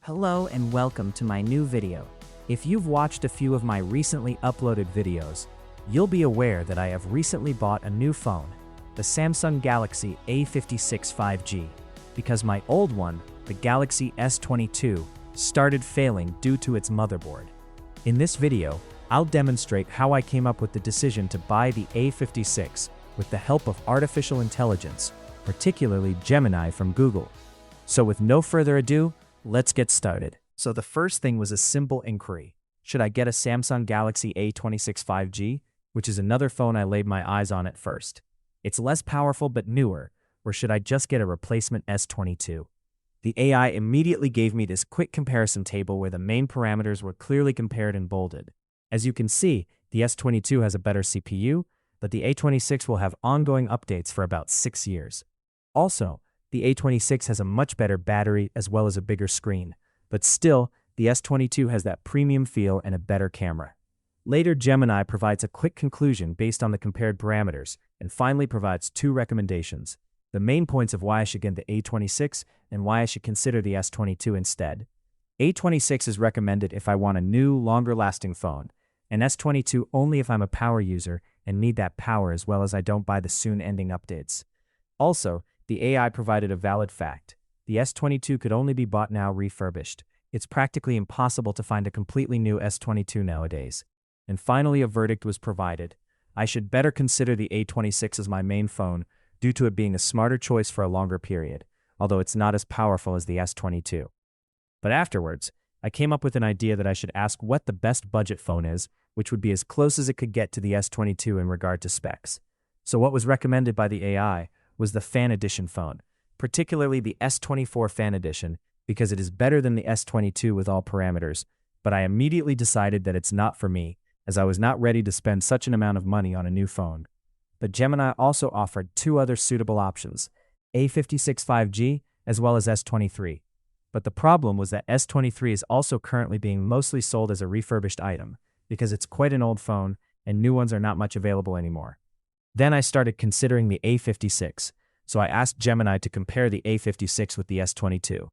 Hello and welcome to my new video. If you've watched a few of my recently uploaded videos, you'll be aware that I have recently bought a new phone, the Samsung Galaxy A56 5G, because my old one, the Galaxy S22, started failing due to its motherboard. In this video, I'll demonstrate how I came up with the decision to buy the A56 with the help of artificial intelligence, particularly Gemini from Google. So with no further ado, let's get started. So the first thing was a simple inquiry. Should I get a Samsung Galaxy A26 5G, which is another phone I laid my eyes on at first? It's less powerful but newer, or should I just get a replacement S22? The AI immediately gave me this quick comparison table where the main parameters were clearly compared and bolded. As you can see, the S22 has a better CPU, but the A26 will have ongoing updates for about 6 years. Also, the A26 has a much better battery as well as a bigger screen, but still, the S22 has that premium feel and a better camera. Later, Gemini provides a quick conclusion based on the compared parameters, and finally provides 2 recommendations: the main points of why I should get the A26 and why I should consider the S22 instead. A26 is recommended if I want a new, longer-lasting phone, and S22 only if I'm a power user and need that power as well as I don't buy the soon-ending updates. Also, the AI provided a valid fact. The S22 could only be bought now refurbished. It's practically impossible to find a completely new S22 nowadays. And finally, a verdict was provided. I should better consider the A26 as my main phone due to it being a smarter choice for a longer period, although it's not as powerful as the S22. But afterwards, I came up with an idea that I should ask what the best budget phone is, which would be as close as it could get to the S22 in regard to specs. So what was recommended by the AI was the Fan Edition phone, particularly the S24 Fan Edition, because it is better than the S22 with all parameters, but I immediately decided that it's not for me, as I was not ready to spend such an amount of money on a new phone. But Gemini also offered 2 other suitable options, A56 5G as well as S23. But the problem was that S23 is also currently being mostly sold as a refurbished item, because it's quite an old phone and new ones are not much available anymore. Then I started considering the A56, so I asked Gemini to compare the A56 with the S22.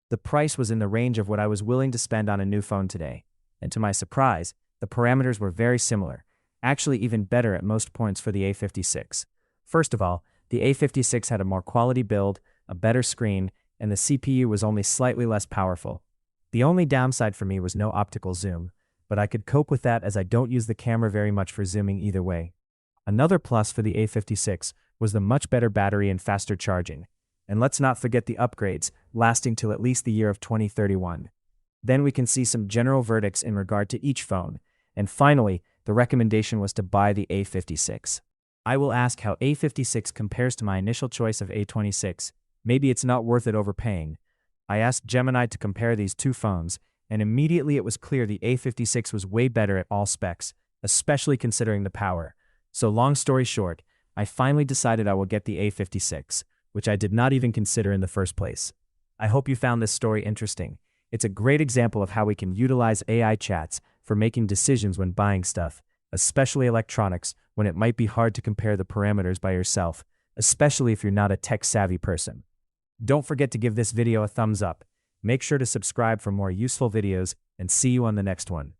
The price was in the range of what I was willing to spend on a new phone today, and to my surprise, the parameters were very similar, actually even better at most points for the A56. First of all, the A56 had a more quality build, a better screen, and the CPU was only slightly less powerful. The only downside for me was no optical zoom, but I could cope with that as I don't use the camera very much for zooming either way. Another plus for the A56 was the much better battery and faster charging. And let's not forget the upgrades, lasting till at least the year of 2031. Then we can see some general verdicts in regard to each phone. And finally, the recommendation was to buy the A56. I will ask how A56 compares to my initial choice of A26. Maybe it's not worth it overpaying. I asked Gemini to compare these 2 phones, and immediately it was clear the A56 was way better at all specs, especially considering the power. So long story short, I finally decided I will get the A56, which I did not even consider in the first place. I hope you found this story interesting. It's a great example of how we can utilize AI chats for making decisions when buying stuff, especially electronics, when it might be hard to compare the parameters by yourself, especially if you're not a tech-savvy person. Don't forget to give this video a thumbs up. Make sure to subscribe for more useful videos, and see you on the next one.